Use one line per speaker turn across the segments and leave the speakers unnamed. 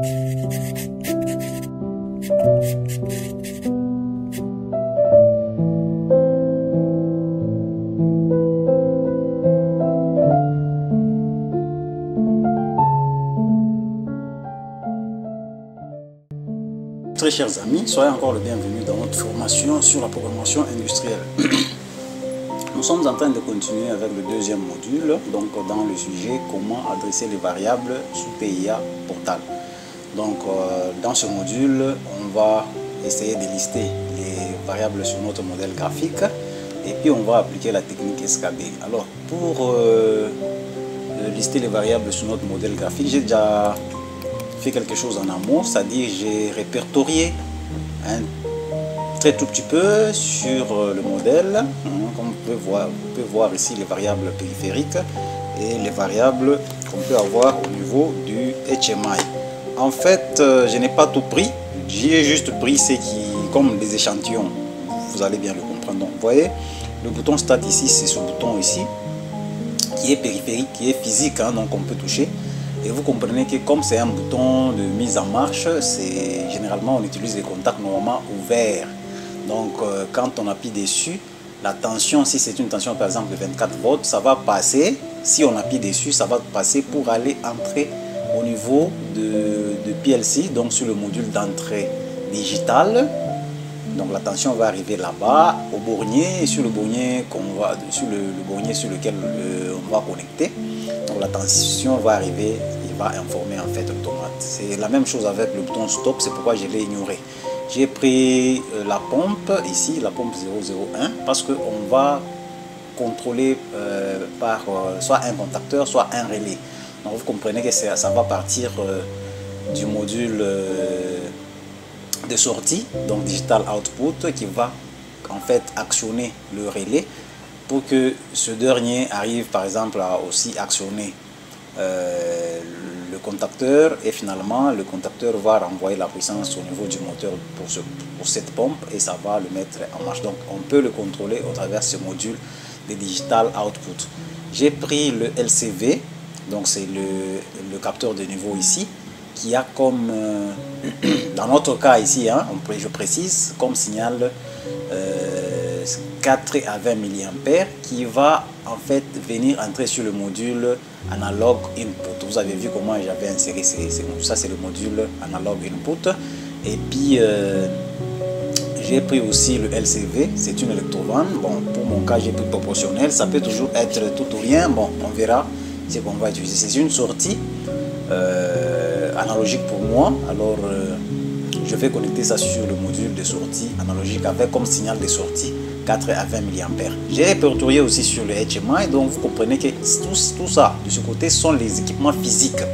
Très chers amis, soyez encore le bienvenu dans notre formation sur la programmation industrielle. Nous sommes en train de continuer avec le deuxième module, donc dans le sujet comment adresser les variables sous PIA Portal. Donc dans ce module, on va essayer de lister les variables sur notre modèle graphique et puis on va appliquer la technique SKB. Alors pour lister les variables sur notre modèle graphique, j'ai déjà fait quelque chose en amont, c'est-à-dire j'ai répertorié un très tout petit peu sur le modèle, comme vous pouvez voir ici les variables périphériques et les variables qu'on peut avoir au niveau du HMI. En fait, je n'ai pas tout pris, j'ai juste pris ce qui, comme des échantillons, vous allez bien le comprendre. Donc vous voyez, le bouton Start ici, c'est ce bouton ici, qui est périphérique, qui est physique, donc on peut toucher. Et vous comprenez que comme c'est un bouton de mise en marche, c'est généralement on utilise les contacts normalement ouverts. Donc quand on appuie dessus, la tension, si c'est une tension par exemple de 24 volts, ça va passer, si on appuie dessus, ça va passer pour aller entrer au niveau de PLC, donc sur le module d'entrée digitale. Donc la tension va arriver là-bas, au bornier, et sur le bornier sur lequel on va connecter. Donc la tension va arriver, il va informer en fait l'automate. C'est la même chose avec le bouton stop, c'est pourquoi je l'ai ignoré. J'ai pris la pompe ici, la pompe 001, parce qu'on va contrôler par soit un contacteur, soit un relais. Donc vous comprenez que ça va partir du module de sortie, donc digital output, qui va en fait actionner le relais pour que ce dernier arrive par exemple à aussi actionner le contacteur, et finalement le contacteur va renvoyer la puissance au niveau du moteur pour cette pompe et ça va le mettre en marche. Donc on peut le contrôler au travers de ce module de digital output. J'ai pris le LCV, donc c'est le capteur de niveau ici, qui a comme, dans notre cas ici, je précise, comme signal 4 à 20 mA qui va en fait venir entrer sur le module analog input. Vous avez vu comment j'avais inséré ça, c'est le module analog input. Et puis j'ai pris aussi le LCV, c'est une électrovanne. Bon, pour mon cas j'ai pris proportionnel, ça peut toujours être tout ou rien. Bon, on verra ce qu'on va utiliser. C'est une sortie analogique pour moi. Alors je vais connecter ça sur le module de sortie analogique avec comme signal de sortie 4 à 20 mA. J'ai répertorié aussi sur le HMI, donc vous comprenez que tout ça de ce côté sont les équipements physiques.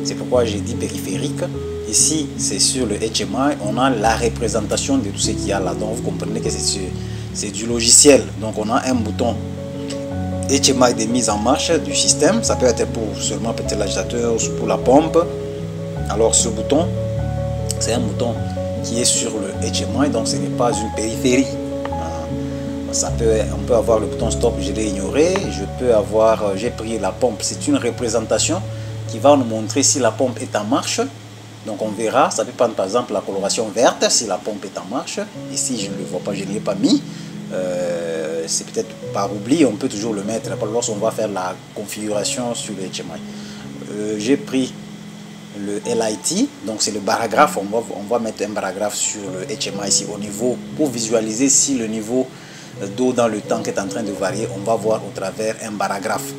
C'est pourquoi j'ai dit périphérique. Ici c'est sur le HMI, on a la représentation de tout ce qu'il y a là. Donc vous comprenez que c'est du logiciel. Donc on a un bouton HMI de mise en marche du système. Ça peut être pour seulement peut-être l'agitateur, pour la pompe. Alors ce bouton, c'est un bouton qui est sur le HMI, donc ce n'est pas une périphérie. On peut avoir le bouton stop, je l'ai ignoré. J'ai pris la pompe, c'est une représentation qui va nous montrer si la pompe est en marche. Donc on verra, ça peut prendre par exemple la coloration verte si la pompe est en marche. Ici je ne le vois pas, je ne l'ai pas mis. C'est peut-être par oubli, on peut toujours le mettre lorsqu'on va faire la configuration sur le HMI. J'ai pris le LIT, donc c'est le paragraphe, on va mettre un paragraphe sur le HMI ici au niveau, pour visualiser si le niveau d'eau dans le tank est en train de varier, on va voir au travers un paragraphe.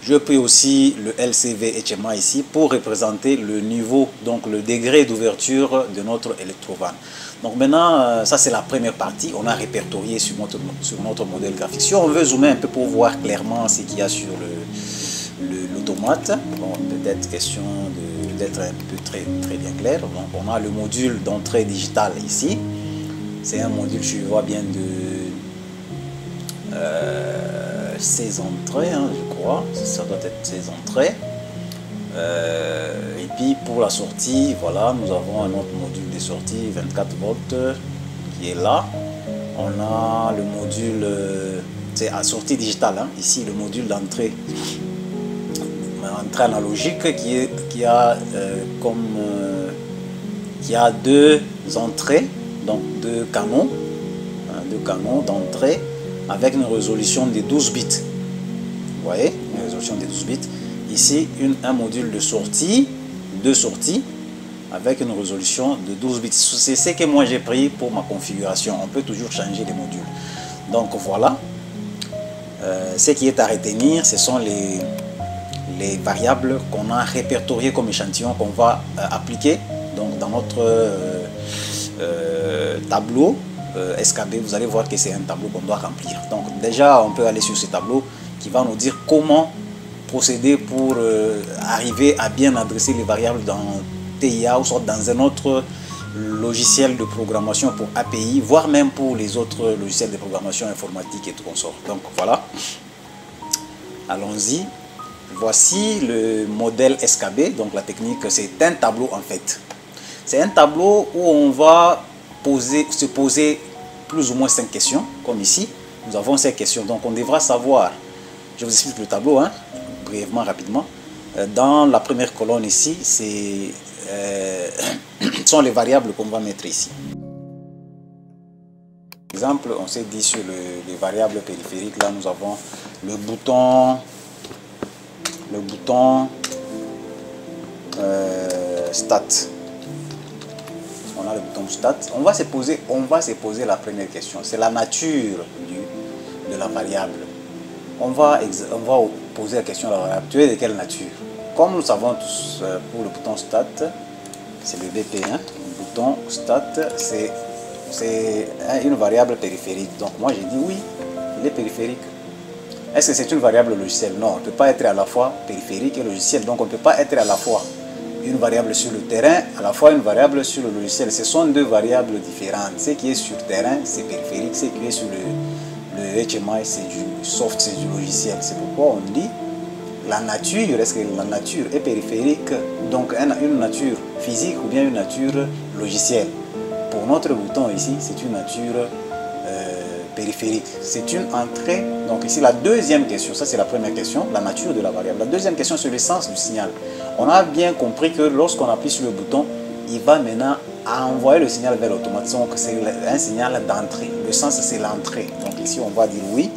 Je pris aussi le LCV HMI ici pour représenter le niveau, donc le degré d'ouverture de notre électrovanne. Donc maintenant, ça c'est la première partie, on a répertorié sur notre modèle graphique. Si on veut zoomer un peu pour voir clairement ce qu'il y a sur l'automate, bon, peut-être question d'être un peu très bien clair. Donc on a le module d'entrée digitale ici. C'est un module, je vois bien, de 16 entrées, je crois. Ça doit être 16 entrées. Et puis pour la sortie, voilà, nous avons un autre module de sortie 24 volts qui est là. On a le module, c'est à sortie digitale, ici le module d'entrée entrée analogique qui a deux entrées, donc deux canaux d'entrée avec une résolution de 12 bits. Vous voyez, une résolution de 12 bits. Ici, un module de sortie, deux sorties avec une résolution de 12 bits. C'est ce que moi j'ai pris pour ma configuration. On peut toujours changer les modules. Donc voilà. Ce qui est à retenir, ce sont les variables qu'on a répertoriées comme échantillon qu'on va appliquer donc dans notre tableau SKB. Vous allez voir que c'est un tableau qu'on doit remplir. Donc déjà, on peut aller sur ce tableau qui va nous dire comment procéder pour arriver à bien adresser les variables dans TIA ou soit dans un autre logiciel de programmation pour API, voire même pour les autres logiciels de programmation informatique et tout consort. Donc voilà, allons-y. Voici le modèle SKB. Donc la technique, c'est un tableau en fait. C'est un tableau où on va se poser plus ou moins 5 questions, comme ici. Nous avons 5 questions, donc on devra savoir. Je vous explique le tableau, hein, brièvement, rapidement. Dans la première colonne ici, sont les variables qu'on va mettre ici. Par exemple, on s'est dit sur les variables périphériques, là nous avons le bouton stat. On a le bouton stat. On va se poser la première question. C'est la nature de la variable. On va poser la question à la variable. Tu es de quelle nature? Comme nous savons tous, pour le bouton stat, c'est le BP1. Le bouton stat, c'est une variable périphérique. Donc moi j'ai dit oui, il est périphérique. Est-ce que c'est une variable logicielle? Non, on ne peut pas être à la fois périphérique et logiciel. Donc on ne peut pas être à la fois une variable sur le terrain, à la fois une variable sur le logiciel. Ce sont deux variables différentes. Ce qui est sur terrain, c'est périphérique. Ce qui est sur le HMI, c'est du soft, c'est du logiciel. C'est pourquoi on dit la nature. Est-ce que la nature est périphérique, donc une nature physique ou bien une nature logicielle? Pour notre bouton ici, c'est une nature périphérique. C'est une entrée. Donc ici, la deuxième question, ça c'est la première question, la nature de la variable. La deuxième question, c'est le sens du signal. On a bien compris que lorsqu'on appuie sur le bouton, il va maintenant envoyer le signal vers l'automate. Donc c'est un signal d'entrée. Le sens, c'est l'entrée. Donc ici, on va dire oui,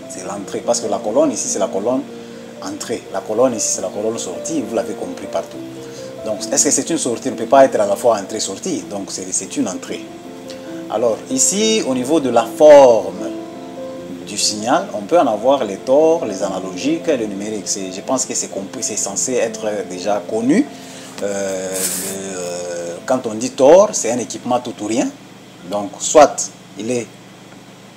c'est l'entrée. Parce que la colonne ici, c'est la colonne entrée. La colonne ici, c'est la colonne sortie. Vous l'avez compris partout. Donc, est-ce que c'est une sortie? On ne peut pas être à la fois entrée-sortie. Donc, c'est une entrée. Alors, ici, au niveau de la forme du signal, on peut en avoir les tors, les analogiques, le numérique. Je pense que c'est compris, c'est censé être déjà connu. Quand on dit tort, c'est un équipement tout ou rien. Donc, soit il est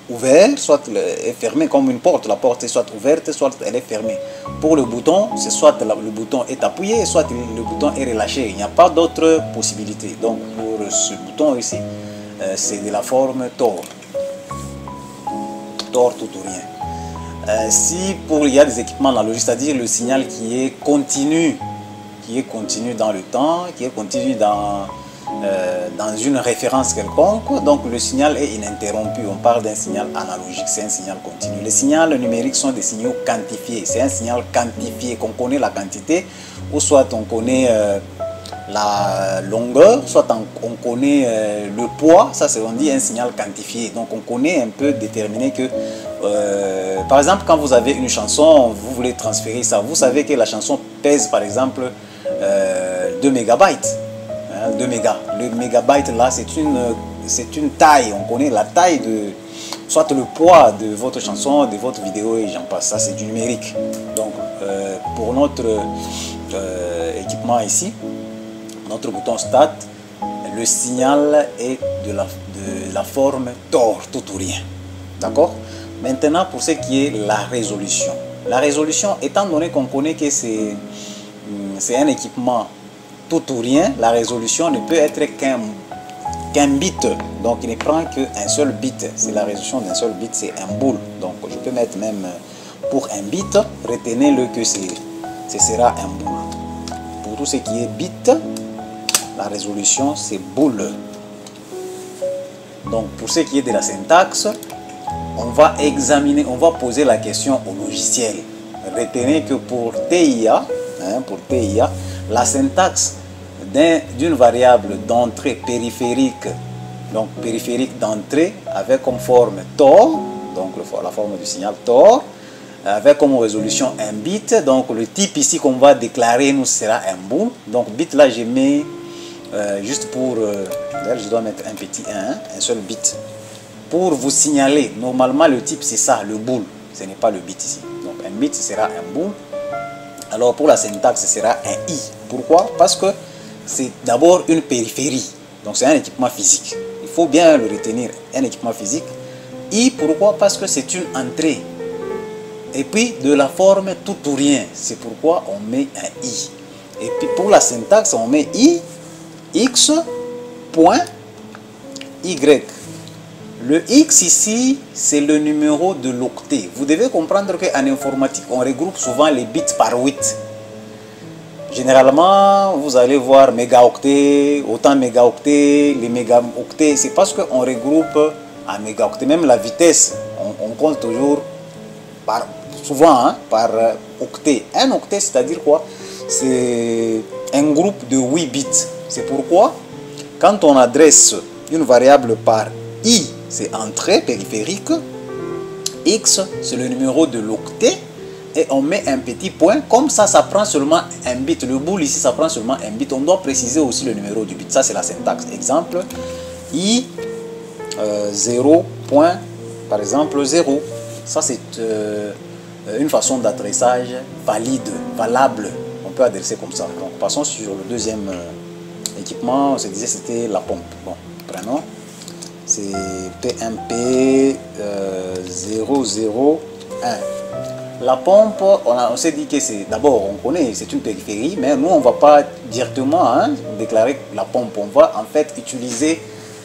ouvert, soit il est fermé comme une porte. La porte est soit ouverte, soit elle est fermée. Pour le bouton, c'est soit le bouton est appuyé, soit le bouton est relâché. Il n'y a pas d'autre possibilité. Donc, pour ce bouton ici, c'est de la forme tort. Tort tout ou rien. Si il y a des équipements analogiques, c'est-à-dire le signal qui est continu dans le temps, qui est continu dans une référence quelconque, donc le signal est ininterrompu. On parle d'un signal analogique, c'est un signal continu. Les signaux numériques sont des signaux quantifiés. C'est un signal quantifié, qu'on connaît la quantité, ou soit on connaît la longueur, soit on connaît le poids. Ça, c'est on dit un signal quantifié. Donc on connaît un peu déterminer que par exemple, quand vous avez une chanson, vous voulez transférer ça, vous savez que la chanson pèse par exemple 2 mégabytes. 2 mégas. Le mégabyte là, c'est une taille. On connaît la taille de soit le poids de votre chanson, de votre vidéo et j'en passe. Ça, c'est du numérique. Donc pour notre équipement ici, notre bouton Start, le signal est de la forme tort, tout ou rien. D'accord? Maintenant, pour ce qui est la résolution. La résolution, étant donné qu'on connaît que c'est un équipement tout ou rien, la résolution ne peut être qu'un bit. Donc, il ne prend qu'un seul bit. C'est la résolution d'un seul bit, c'est un boule. Donc, je peux mettre même pour un bit, retenez-le que ce sera un boule. Pour tout ce qui est bit, la résolution, c'est boule. Donc, pour ce qui est de la syntaxe, on va examiner, on va poser la question au logiciel. retenez que pour TIA, la syntaxe d'une variable d'entrée périphérique, donc périphérique d'entrée avec comme forme TOR, donc la forme du signal TOR, avec comme résolution un bit, donc le type ici qu'on va déclarer nous sera un bool. Donc bit là je mets juste pour, je dois mettre un petit 1 seul bit, pour vous signaler, normalement le type c'est ça, le bool, ce n'est pas le bit ici. Donc un bit sera un bool. Alors pour la syntaxe ce sera un i. Pourquoi? Parce que c'est d'abord une périphérie, donc c'est un équipement physique. Il faut bien le retenir, un équipement physique. I, pourquoi? Parce que c'est une entrée. Et puis de la forme tout ou rien, c'est pourquoi on met un i. Et puis pour la syntaxe, on met i, x, point, y. Le x ici, c'est le numéro de l'octet. Vous devez comprendre qu'en informatique, on regroupe souvent les bits par 8. Généralement, vous allez voir mégaoctets, autant mégaoctets, les mégaoctets, c'est parce qu'on regroupe en mégaoctets. Même la vitesse, on compte toujours par, souvent par octet. Un octet, c'est-à-dire quoi? C'est un groupe de 8 bits. C'est pourquoi, quand on adresse une variable par i, c'est entrée périphérique, x, c'est le numéro de l'octet, et on met un petit point, comme ça, ça prend seulement un bit. Le bool ici, ça prend seulement un bit. On doit préciser aussi le numéro du bit. Ça, c'est la syntaxe. Exemple, i 0, point, par exemple, 0. Ça, c'est une façon d'adressage valide, valable. On peut adresser comme ça. Donc, passons sur le deuxième équipement. On se disait c'était la pompe. Bon, prenons. C'est PMP 001. La pompe, on s'est dit que c'est, d'abord on connaît, c'est une périphérie, mais nous on ne va pas directement déclarer la pompe. On va en fait utiliser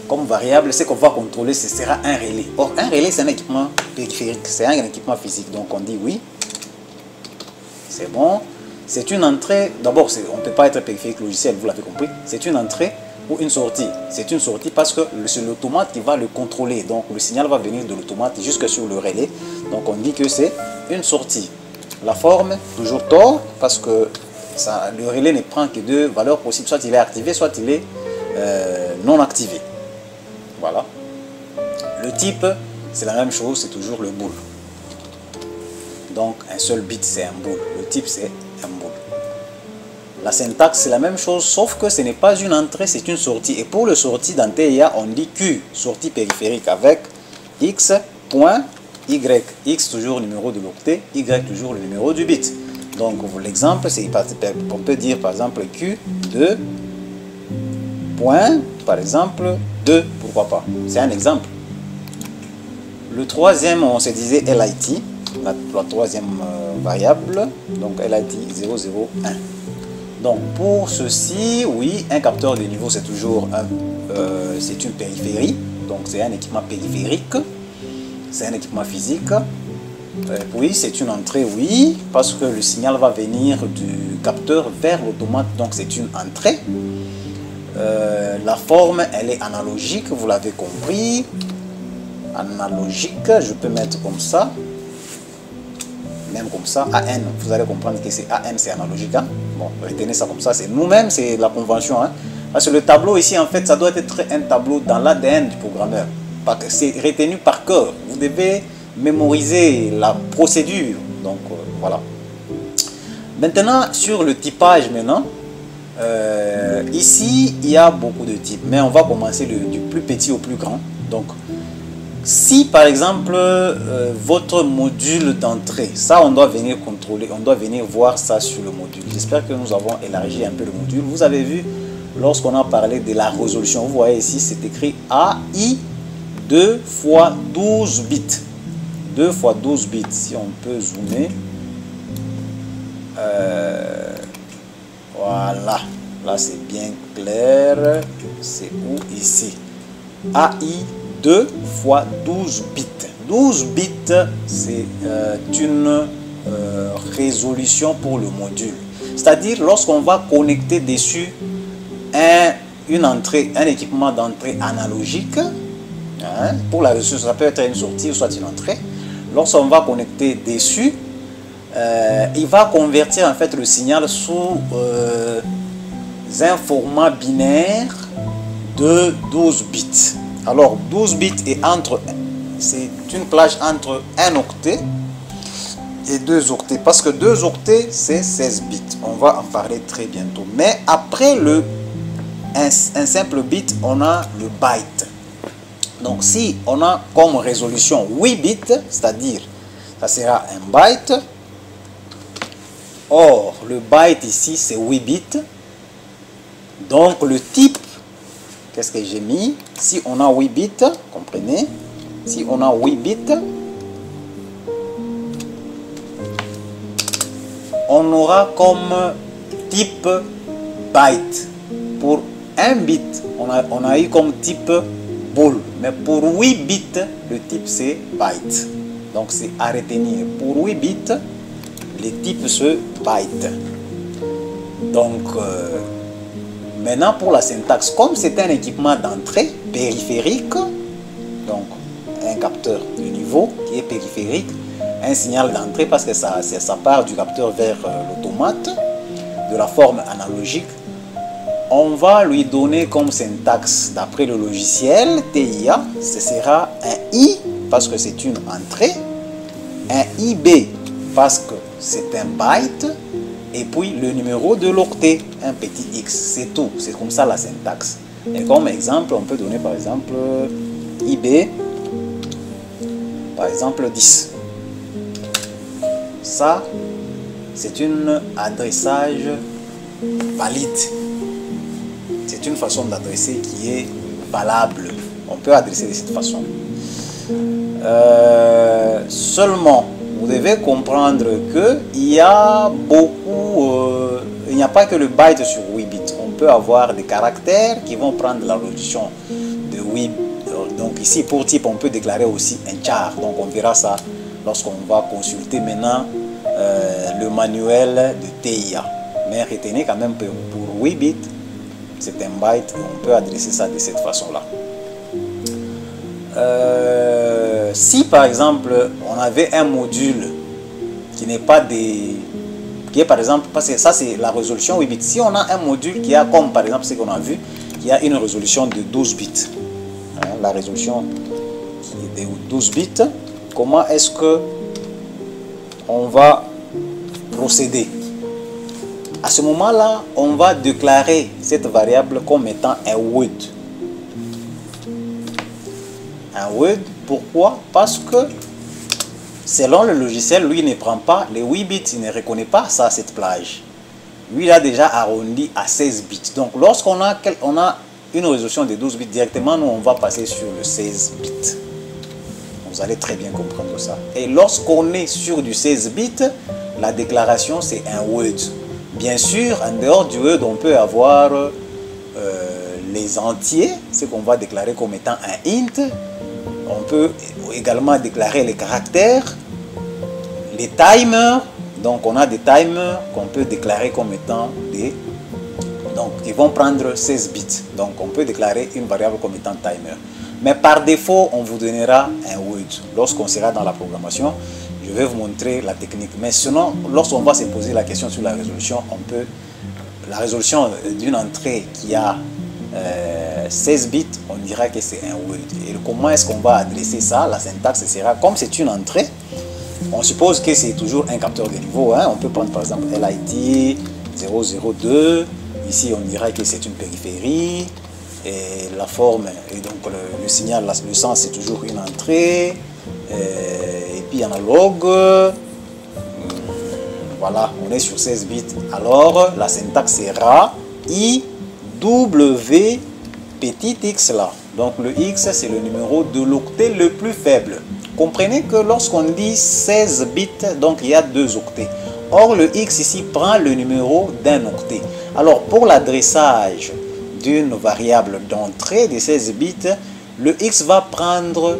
comme variable ce qu'on va contrôler, ce sera un relais. Or un relais c'est un équipement périphérique, c'est un équipement physique, donc on dit oui, c'est bon. C'est une entrée, d'abord on ne peut pas être périphérique logiciel, vous l'avez compris, c'est une entrée ou une sortie. C'est une sortie parce que c'est l'automate qui va le contrôler. Donc le signal va venir de l'automate jusque sur le relais. Donc on dit que c'est une sortie. La forme, toujours tort, parce que ça, le relais ne prend que deux valeurs possibles. Soit il est activé, soit il est non activé. Voilà. Le type, c'est la même chose, c'est toujours le bool. Donc un seul bit, c'est un bool. Le type, c'est un bool. La syntaxe, c'est la même chose, sauf que ce n'est pas une entrée, c'est une sortie. Et pour le sortie dans TIA, on dit Q, sortie périphérique, avec X, point, Y. X, toujours le numéro de l'octet, Y, toujours le numéro du bit. Donc, l'exemple, c'est, on peut dire, par exemple, Q, 2, point, par exemple, 2, pourquoi pas. C'est un exemple. Le troisième, on se disait LIT, la troisième variable, donc LIT 001. Donc pour ceci, oui, un capteur de niveau c'est toujours c'est une périphérie, donc c'est un équipement périphérique, c'est un équipement physique. Oui, c'est une entrée, oui, parce que le signal va venir du capteur vers l'automate, donc c'est une entrée. La forme, elle est analogique, vous l'avez compris. Analogique, je peux mettre comme ça. Même comme ça, AN, vous allez comprendre que c'est AN, c'est analogique. Hein? Bon, retenez ça comme ça, c'est nous-mêmes, c'est la convention. Hein? Parce que le tableau ici, en fait, ça doit être un tableau dans l'ADN du programmeur. C'est retenu par cœur. Vous devez mémoriser la procédure. Donc, voilà. Maintenant, sur le typage, maintenant, ici, il y a beaucoup de types. Mais on va commencer du plus petit au plus grand. Donc, si par exemple votre module d'entrée, ça on doit venir contrôler, on doit venir voir ça sur le module. J'espère que nous avons élargi un peu le module. Vous avez vu lorsqu'on a parlé de la résolution, vous voyez ici c'est écrit AI 2 x 12 bits. 2 x 12 bits, si on peut zoomer. Voilà, là c'est bien clair. C'est où? Ici. AI 2 x 12 bits. 12 bits, c'est une résolution pour le module. C'est-à-dire, lorsqu'on va connecter dessus une entrée, un équipement d'entrée analogique, pour la résolution, ça peut être une sortie ou soit une entrée. Lorsqu'on va connecter dessus, il va convertir en fait le signal sous un format binaire de 12 bits. Alors 12 bits est c'est une plage entre 1 octet et 2 octets, parce que 2 octets c'est 16 bits. On va en parler très bientôt. Mais après un simple bit, on a le byte. Donc si on a comme résolution 8 bits, c'est-à-dire ça sera un byte. Or le byte ici c'est 8 bits. Donc le type, qu'est-ce que j'ai mis? Si on a 8 bits, comprenez, si on a 8 bits, on aura comme type byte. Pour 1 bit, on a eu comme type bool. Mais pour 8 bits, le type c'est byte. Donc c'est à retenir. Pour 8 bits, les types c'est byte. Donc, maintenant pour la syntaxe, comme c'est un équipement d'entrée périphérique, donc un capteur de niveau qui est périphérique, un signal d'entrée parce que ça part du capteur vers l'automate de la forme analogique, on va lui donner comme syntaxe d'après le logiciel TIA, ce sera un I parce que c'est une entrée, un IB parce que c'est un byte, et puis le numéro de l'octet, un petit X, c'est tout, c'est comme ça la syntaxe. Et comme exemple, on peut donner par exemple IB, par exemple 10. Ça, c'est un adressage valide. C'est une façon d'adresser qui est valable. On peut adresser de cette façon. Seulement, vous devez comprendre qu'il y a beaucoup... il n'y a pas que le byte sur 8 bits. On peut avoir des caractères qui vont prendre la résolution de 8 bits. Donc ici, pour type, on peut déclarer aussi un char. Donc on verra ça lorsqu'on va consulter maintenant le manuel de TIA. Mais retenez quand même que pour 8 bits, c'est un byte. On peut adresser ça de cette façon-là. Si par exemple, on avait un module qui n'est pas des... qui est par exemple, parce que ça c'est la résolution 8 bits. Si on a un module qui a comme par exemple ce qu'on a vu, qui a une résolution de 12 bits. La résolution qui est de 12 bits, comment est-ce que on va procéder? À ce moment-là, on va déclarer cette variable comme étant un word. Un word, pourquoi? Parce que selon le logiciel, lui ne prend pas les 8 bits, il ne reconnaît pas ça, cette plage. Lui, il a déjà arrondi à 16 bits. Donc, lorsqu'on a une résolution de 12 bits, directement, nous, on va passer sur le 16 bits. Vous allez très bien comprendre ça. Et lorsqu'on est sur du 16 bits, la déclaration, c'est un word. Bien sûr, en dehors du word, on peut avoir les entiers, ce qu'on va déclarer comme étant un int. On peut également déclarer les caractères, les timers. Donc, on a des timers qu'on peut déclarer comme étant des... Donc, ils vont prendre 16 bits. Donc, on peut déclarer une variable comme étant timer. Mais par défaut, on vous donnera un word. Lorsqu'on sera dans la programmation, je vais vous montrer la technique. Mais sinon, lorsqu'on va se poser la question sur la résolution, on peut... La résolution d'une entrée qui a 16 bits, on dira que c'est un word. Et comment est-ce qu'on va adresser ça? La syntaxe sera, comme c'est une entrée, on suppose que c'est toujours un capteur de niveau. On peut prendre par exemple LIT 002. Ici, on dira que c'est une périphérie. Et la forme, et donc le signal, le sens, c'est toujours une entrée. Et puis analogue. Voilà, on est sur 16 bits. Alors, la syntaxe sera IW petit x là. Donc, le x, c'est le numéro de l'octet le plus faible. Comprenez que lorsqu'on dit 16 bits, donc il y a 2 octets. Or, le x ici prend le numéro d'un octet. Alors, pour l'adressage d'une variable d'entrée de 16 bits, le x va prendre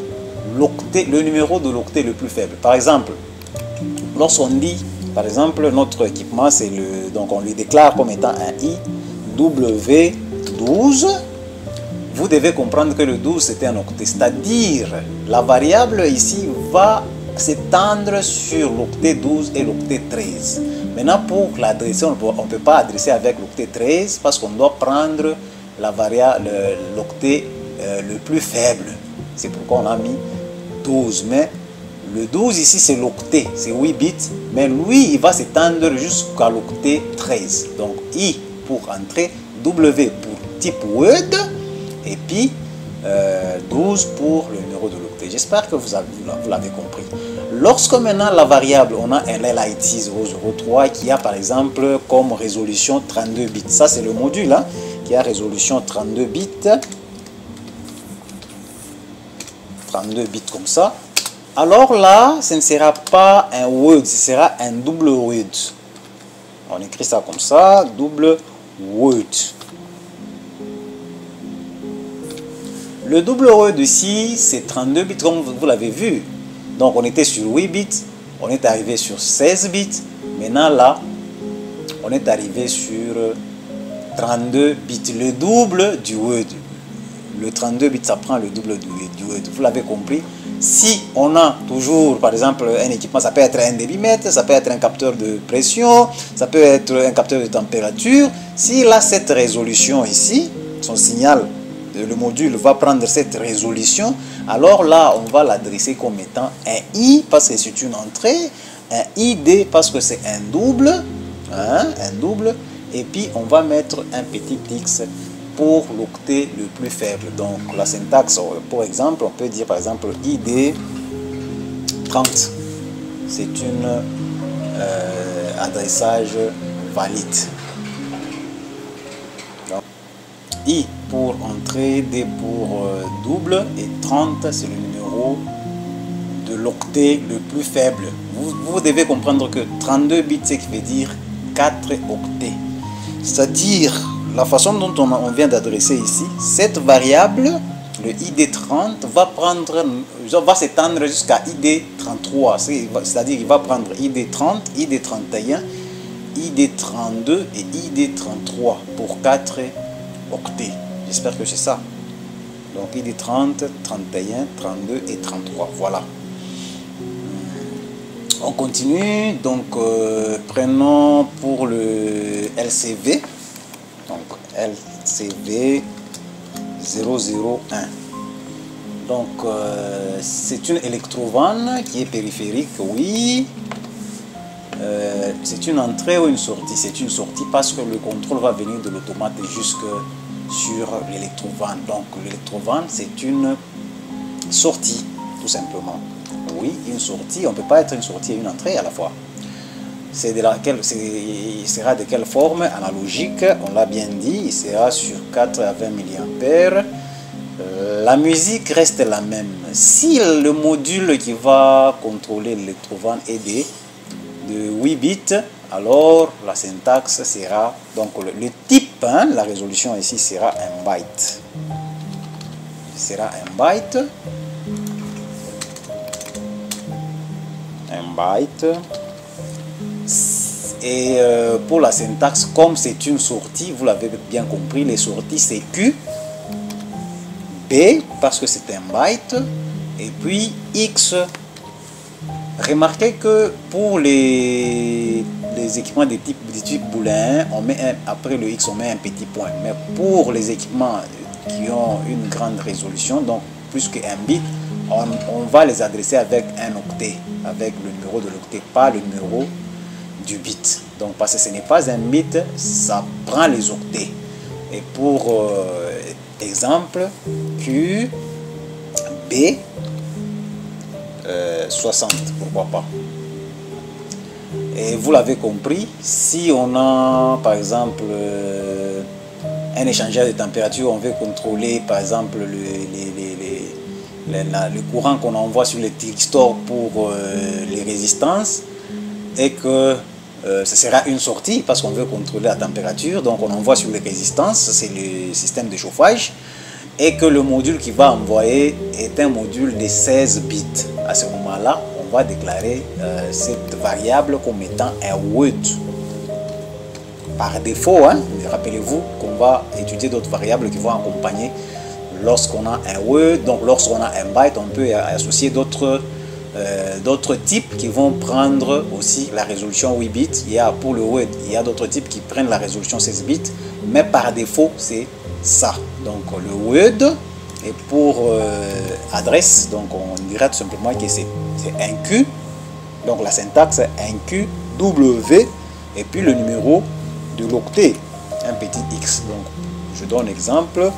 le numéro de l'octet le plus faible. Par exemple, lorsqu'on dit, par exemple, notre équipement, c'est le... Donc, on lui déclare comme étant un IW12. Vous devez comprendre que le 12, c'est un octet. C'est-à-dire, la variable ici va s'étendre sur l'octet 12 et l'octet 13. Maintenant, pour l'adresser, on ne peut pas adresser avec l'octet 13 parce qu'on doit prendre la variable, l'octet le plus faible. C'est pourquoi on a mis 12. Mais le 12 ici, c'est l'octet, c'est 8 bits. Mais lui, il va s'étendre jusqu'à l'octet 13. Donc, I pour entrée, W pour type Word, et puis 12 pour le numéro de l'octet. J'espère que vous l'avez compris. Lorsque maintenant la variable, on a un LIT 003 qui a par exemple comme résolution 32 bits. Ça c'est le module hein, qui a résolution 32 bits. 32 bits comme ça. Alors là, ce ne sera pas un Word, ce sera un double Word. On écrit ça comme ça, double Word. Le double Word ici, c'est 32 bits comme vous l'avez vu. Donc on était sur 8 bits, on est arrivé sur 16 bits. Maintenant là, on est arrivé sur 32 bits, le double du Word. Le 32 bits, ça prend le double du Word. Vous l'avez compris. Si on a toujours, par exemple, un équipement, ça peut être un débitmètre, ça peut être un capteur de pression, ça peut être un capteur de température. S'il a cette résolution ici, son signal, le module va prendre cette résolution, alors là, on va l'adresser comme étant un I parce que c'est une entrée, un ID parce que c'est un double, hein, un double, et puis on va mettre un petit X pour l'octet le plus faible. Donc la syntaxe, pour exemple, on peut dire par exemple ID 30. C'est une adressage valide. Donc, I pour entrée, D pour double et 30 c'est le numéro de l'octet le plus faible. Vous devez comprendre que 32 bits, c'est qui veut dire 4 octets. C'est-à-dire la façon dont on vient d'adresser ici, cette variable, le ID30, va s'étendre jusqu'à ID33. C'est-à-dire qu'il va prendre ID30, ID31, ID32 et ID33 pour 4 octets. J'espère que c'est ça. Donc ID30, 31, 32 et 33. Voilà. On continue. Donc prenons pour le LCV. Donc LCV 001. Donc c'est une électrovanne qui est périphérique, oui. C'est une entrée ou une sortie? C'est une sortie parce que le contrôle va venir de l'automate jusque sur l'électrovanne. Donc l'électrovanne c'est une sortie tout simplement. Oui, une sortie, on ne peut pas être une sortie et une entrée à la fois. C'est de laquelle, il sera de quelle forme? Analogique, on l'a bien dit, il sera sur 4 à 20 mA. La musique reste la même. Si le module qui va contrôler l'électrovanne est de 8 bits, alors la syntaxe sera, donc le type, hein, la résolution ici sera un byte. Sera un byte. Un byte. Et pour la syntaxe, comme c'est une sortie, vous l'avez bien compris, les sorties c'est Q, B parce que c'est un byte, et puis X. Remarquez que pour les équipements de type booléen, on met après le X, on met un petit point. Mais pour les équipements qui ont une grande résolution, donc plus qu'un bit, on va les adresser avec un octet, avec le numéro de l'octet, pas le numéro du bit. Donc parce que ce n'est pas un bit, ça prend les octets. Et pour exemple, Q, B, 60, pourquoi pas. Et vous l'avez compris, si on a par exemple un échangeur de température, on veut contrôler par exemple le courant qu'on envoie sur les thyristors pour les résistances, et que ce sera une sortie parce qu'on veut contrôler la température, donc on envoie sur les résistances, c'est le système de chauffage, et que le module qui va envoyer est un module de 16 bits. À ce moment-là, on va déclarer cette variable comme étant un Word. Par défaut, hein, rappelez-vous qu'on va étudier d'autres variables qui vont accompagner lorsqu'on a un Word. Donc lorsqu'on a un byte, on peut associer d'autres d'autres types qui vont prendre aussi la résolution 8 bits. Il y a pour le WORD, il y a d'autres types qui prennent la résolution 16 bits, mais par défaut, c'est ça. Donc le WORD, et pour adresse, donc on dirait tout simplement que c'est un Q. Donc la syntaxe est un Q, W, et puis le numéro de l'octet, un petit X. Donc je donne exemple.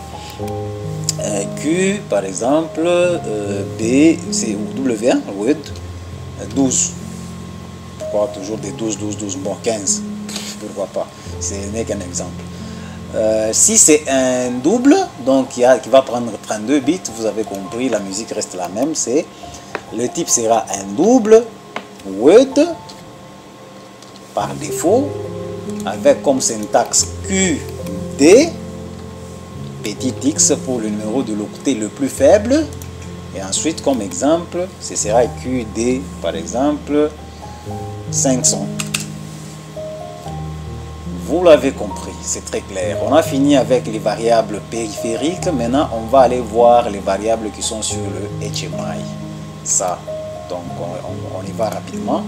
Q par exemple, B, c'est W1, Word, 12. Pourquoi toujours des 12, 12, 12, bon 15, pourquoi pas, ce n'est qu'un exemple. Si c'est un double, donc qui va prendre 32 bits, vous avez compris, la musique reste la même, le type sera un double, Word, par défaut, avec comme syntaxe QD, petit x pour le numéro de l'octet le plus faible, et ensuite comme exemple ce sera QD par exemple 500. Vous l'avez compris, c'est très clair. On a fini avec les variables périphériques. Maintenant on va aller voir les variables qui sont sur le HMI. Ça, donc on y va rapidement.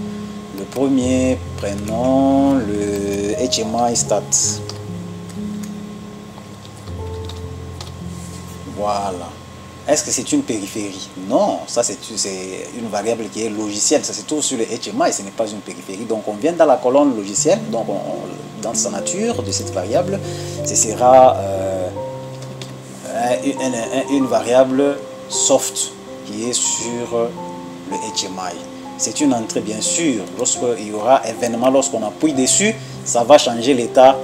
Le premier, prenons le HMI stat. Voilà. Est-ce que c'est une périphérie? Non, ça c'est une variable qui est logicielle. Ça se trouve sur le HMI, ce n'est pas une périphérie. Donc on vient dans la colonne logicielle, donc dans sa nature de cette variable, ce sera une variable soft qui est sur le HMI. C'est une entrée bien sûr. Lorsqu'il y aura événement, lorsqu'on appuie dessus, ça va changer l'état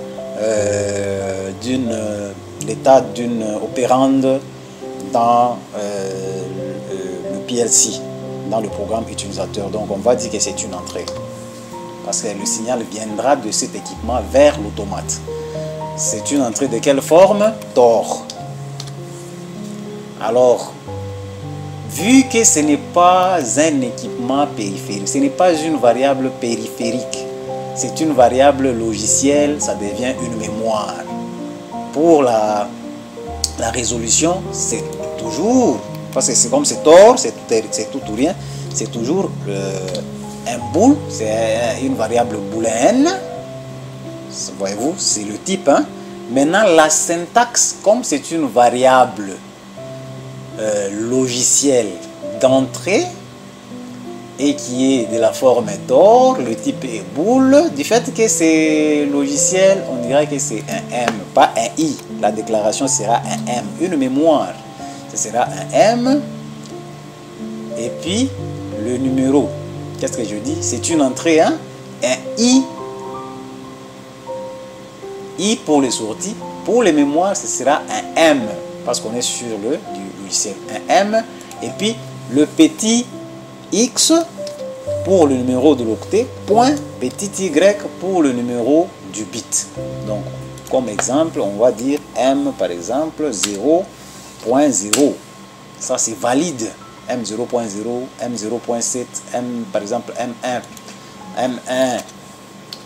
d'une opérande dans le PLC, dans le programme utilisateur. Donc on va dire que c'est une entrée parce que le signal viendra de cet équipement vers l'automate. C'est une entrée de quelle forme? TOR. Alors, vu que ce n'est pas un équipement périphérique, ce n'est pas une variable périphérique, c'est une variable logicielle, ça devient une mémoire. Pour la résolution, c'est toujours, parce que c'est comme c'est TOR, c'est tout ou rien, c'est toujours un bool, c'est une variable booléenne, voyez-vous, c'est le type. Hein? Maintenant, la syntaxe, comme c'est une variable logicielle d'entrée et qui est de la forme TOR, le type est bool, du fait que c'est logiciel, on dirait que c'est un M, pas un I. La déclaration sera un M, une mémoire. Ce sera un M. Et puis, le numéro, qu'est-ce que je dis? C'est une entrée, hein? Un I. I pour les sorties. Pour les mémoires, ce sera un M, parce qu'on est sur le logiciel. Un M. Et puis, le petit X pour le numéro de l'octet, point petit y pour le numéro du bit. Donc, comme exemple, on va dire M par exemple 0.0. Ça, c'est valide. M0.0, M0.7, M par exemple M1, M1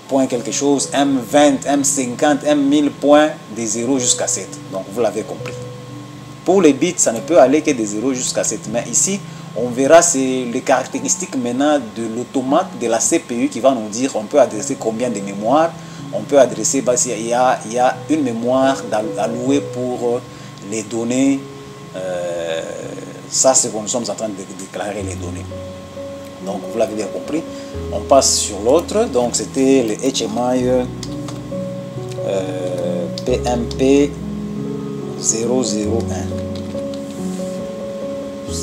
point quelque chose, M20, M50, M1000 points des 0 jusqu'à 7. Donc, vous l'avez compris. Pour les bits, ça ne peut aller que des 0 jusqu'à 7. Mais ici, on verra les caractéristiques maintenant de l'automate de la CPU qui va nous dire on peut adresser combien de mémoire. On peut adresser, il y a une mémoire allouée pour les données. Ça, c'est ce que nous sommes en train de déclarer les données. Donc, vous l'avez bien compris. On passe sur l'autre. Donc, c'était le HMI PMP 001.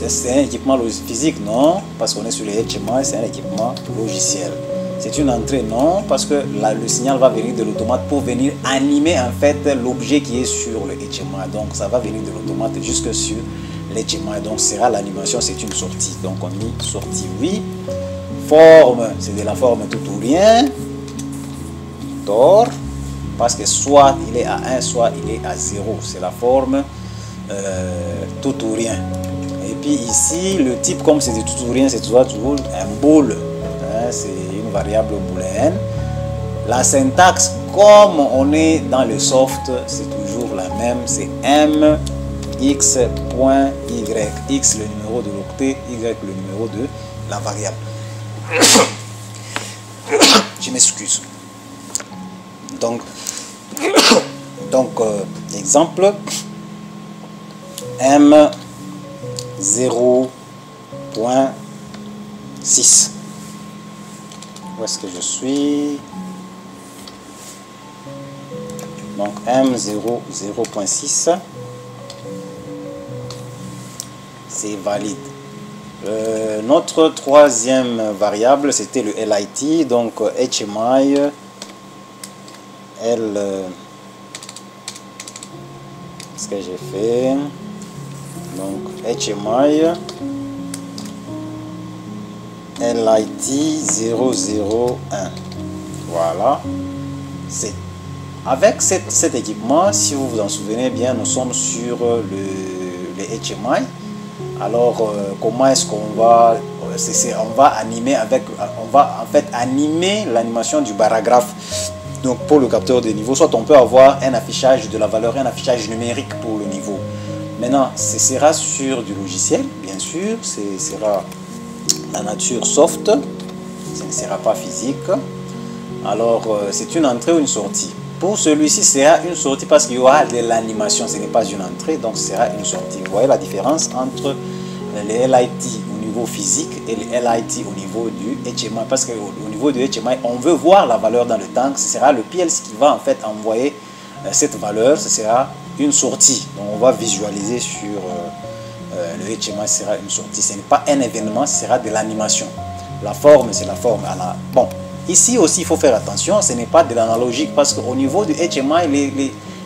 C'est un équipement physique, non, parce qu'on est sur le HMI, c'est un équipement logiciel. C'est une entrée, non, parce que le signal va venir de l'automate pour venir animer en fait l'objet qui est sur le HMI. Donc ça va venir de l'automate jusque sur le HMI. Donc sera l'animation, c'est une sortie. Donc on dit sortie, oui. Forme, c'est de la forme tout ou rien. TOR, parce que soit il est à 1, soit il est à 0. C'est la forme tout ou rien. Et puis ici, le type, comme c'est du tout ou rien, c'est toujours un bool. Hein, c'est une variable booléenne. La syntaxe, comme on est dans le soft, c'est toujours la même. C'est M, X, point, Y. X, le numéro de l'octet, Y, le numéro de la variable. Je m'excuse. Donc exemple M0.6. Où est-ce que je suis? Donc M0.6, c'est valide. Notre troisième variable, c'était le LIT, donc HMI, ce que j'ai fait, donc HMI, LIT 001. Voilà. Avec cet équipement, si vous vous en souvenez bien, nous sommes sur le HMI. Alors, comment est-ce qu'on va, on va animer animer l'animation du paragraphe. Donc, pour le capteur de niveau, soit on peut avoir un affichage de la valeur, un affichage numérique pour le niveau. Maintenant, ce sera sur du logiciel, bien sûr, ce sera la nature soft, ce ne sera pas physique. Alors, c'est une entrée ou une sortie. Pour celui-ci, ce sera une sortie parce qu'il y aura de l'animation, ce n'est pas une entrée, donc ce sera une sortie. Vous voyez la différence entre les LIT au niveau physique et les LIT au niveau du HMI, parce qu'au niveau du HMI, on veut voir la valeur dans le tank. Ce sera le PLC qui va en fait envoyer cette valeur, ce sera une sortie. Donc on va visualiser sur le HMI, ce sera une sortie. Ce n'est pas un événement, ce sera de l'animation. La forme, c'est la forme. Bon. Ici aussi, il faut faire attention, ce n'est pas de l'analogique parce qu'au niveau du HMI,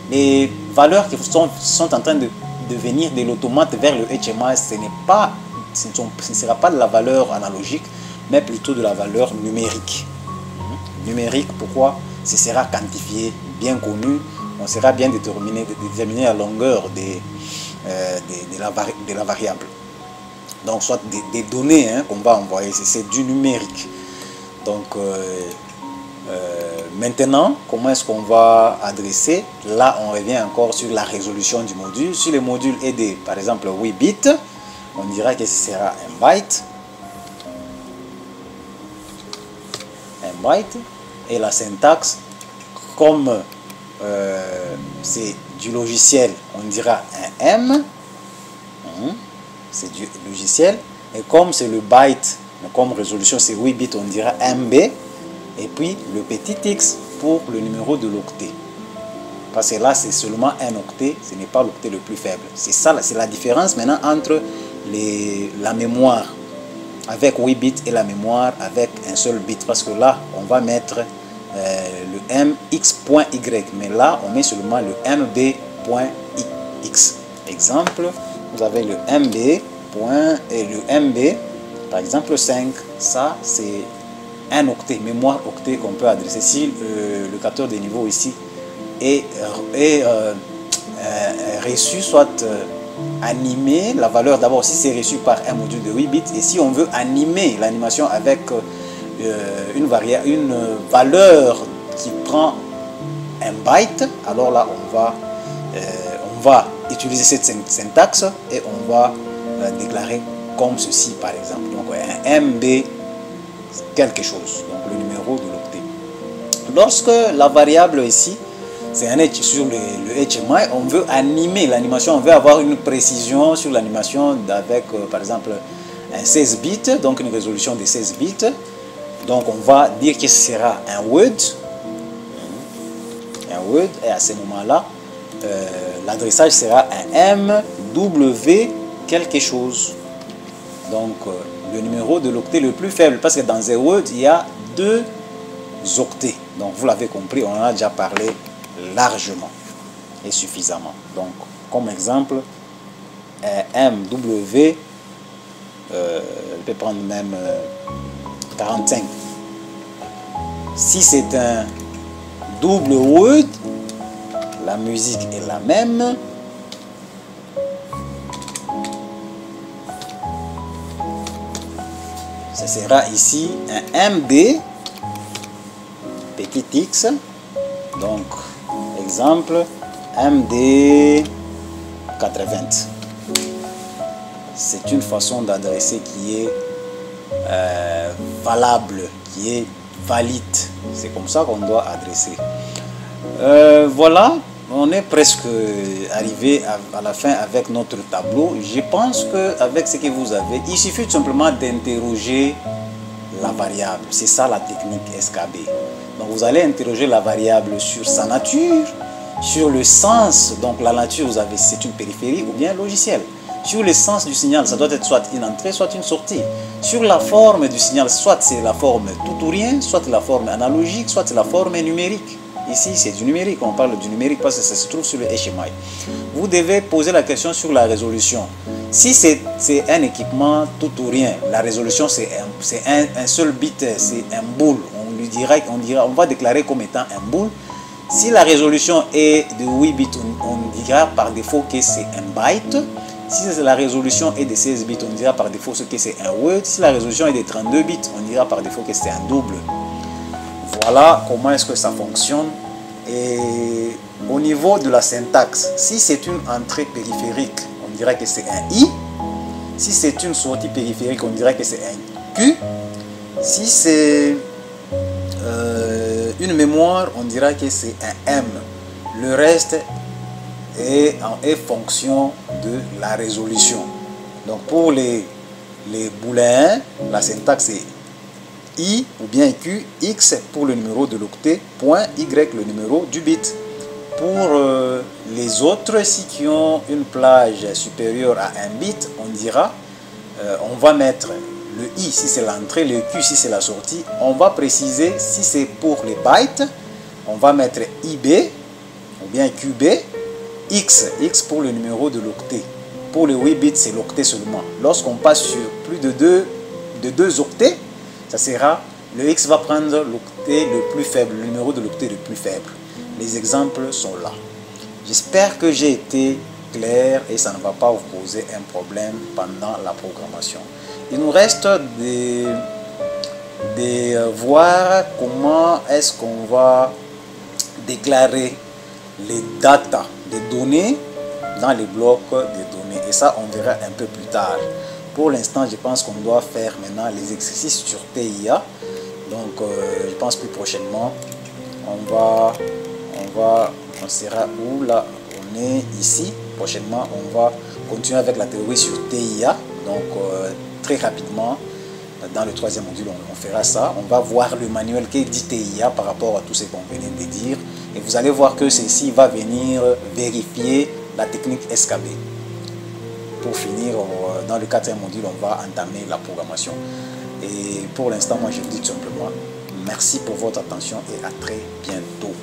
les valeurs qui sont en train de venir de l'automate vers le HMI, ce ne sera pas de la valeur analogique, mais plutôt de la valeur numérique. Numérique, pourquoi? Ce sera quantifié, bien connu, on sera bien déterminé la longueur de la variable. Donc, soit des données qu'on va envoyer, c'est du numérique. Donc, maintenant, comment est-ce qu'on va adresser? Là, on revient encore sur la résolution du module. Si le module est de, par exemple, 8 bits, on dira que ce sera un byte. Un byte. Et la syntaxe, comme c'est du logiciel, on dira un M. C'est du logiciel. Et comme c'est le byte, comme résolution c'est 8 bits, on dira MB. Et puis le petit X pour le numéro de l'octet. Parce que là, c'est seulement un octet, ce n'est pas l'octet le plus faible. C'est ça, c'est la différence maintenant entre la mémoire avec 8 bits et la mémoire avec un seul bit. Parce que là, on va mettre le mx.y. Mais là, on met seulement le mb.x. Exemple, vous avez le mb. Et le MB, par exemple 5, ça c'est un octet, mémoire octet qu'on peut adresser. Si le capteur de niveau ici est reçu, soit animé, la valeur d'abord si c'est reçu par un module de 8 bits, et si on veut animer l'animation avec une valeur qui prend un byte, alors là on va utiliser cette syntaxe et on va déclarer comme ceci par exemple. Donc un MB quelque chose, donc le numéro de l'octet. Lorsque la variable ici c'est un sur le HMI, on veut animer l'animation, on veut avoir une précision sur l'animation avec par exemple un 16 bits, donc une résolution de 16 bits. Donc on va dire que ce sera un Word, et à ce moment là l'adressage sera un MW quelque chose. Donc le numéro de l'octet le plus faible, parce que dans un Word il y a 2 octets. Donc vous l'avez compris, on en a déjà parlé largement et suffisamment. Donc comme exemple MW, je peux prendre même 45. Si c'est un double Word, la musique est la même. Ce sera ici un MD petit x. Donc exemple MD 80. C'est une façon d'adresser qui est valable, qui est valide. C'est comme ça qu'on doit adresser. Voilà, on est presque arrivé à la fin avec notre tableau. Je pense qu'avec ce que vous avez, il suffit tout simplement d'interroger la variable. C'est ça la technique SKB. Donc vous allez interroger la variable sur sa nature, sur le sens. Donc la nature, vous avez, c'est une périphérie ou bien logiciel. Sur le sens du signal, ça doit être soit une entrée, soit une sortie. Sur la forme du signal, soit c'est la forme tout ou rien, soit la forme analogique, soit la forme numérique. Ici, c'est du numérique, on parle du numérique parce que ça se trouve sur le HMI. Vous devez poser la question sur la résolution. Si c'est un équipement tout ou rien, la résolution c'est un seul bit, c'est un boule. On va déclarer comme étant un boule. Si la résolution est de 8 bits, on dira par défaut que c'est un byte. Si la résolution est de 16 bits, on dira par défaut que c'est un word. Si la résolution est de 32 bits, on dira par défaut que c'est un double. Voilà comment est-ce que ça fonctionne. Et au niveau de la syntaxe, si c'est une entrée périphérique, on dirait que c'est un I. Si c'est une sortie périphérique, on dirait que c'est un Q. Si c'est une mémoire, on dira que c'est un M. Le reste est fonction de la résolution. Donc pour les boulins, la syntaxe est I ou bien Q, X pour le numéro de l'octet, point Y le numéro du bit. Pour les autres, si qui ont une plage supérieure à un bit, on dira, on va mettre le I si c'est l'entrée, le Q si c'est la sortie. On va préciser si c'est pour les bytes, on va mettre IB ou bien QB, X pour le numéro de l'octet. Pour les 8 bits, c'est l'octet seulement. Lorsqu'on passe sur plus de deux octets, ça sera, le X va prendre l'octet le plus faible, le numéro de l'octet le plus faible. Les exemples sont là. J'espère que j'ai été clair et ça ne va pas vous poser un problème pendant la programmation. Il nous reste de voir comment est-ce qu'on va déclarer les datas des données dans les blocs de données. Et ça, on verra un peu plus tard. Pour l'instant, je pense qu'on doit faire maintenant les exercices sur TIA. Donc, je pense plus prochainement, on sera où là, on est ici. Prochainement, on va continuer avec la théorie sur TIA. Donc, très rapidement, dans le troisième module, on fera ça. On va voir le manuel qui dit TIA par rapport à tout ce qu'on venait de dire. Et vous allez voir que ceci va venir vérifier la technique SKB. Pour finir, dans le quatrième module, on va entamer la programmation. Et pour l'instant, moi, je vous dis tout simplement merci pour votre attention et à très bientôt.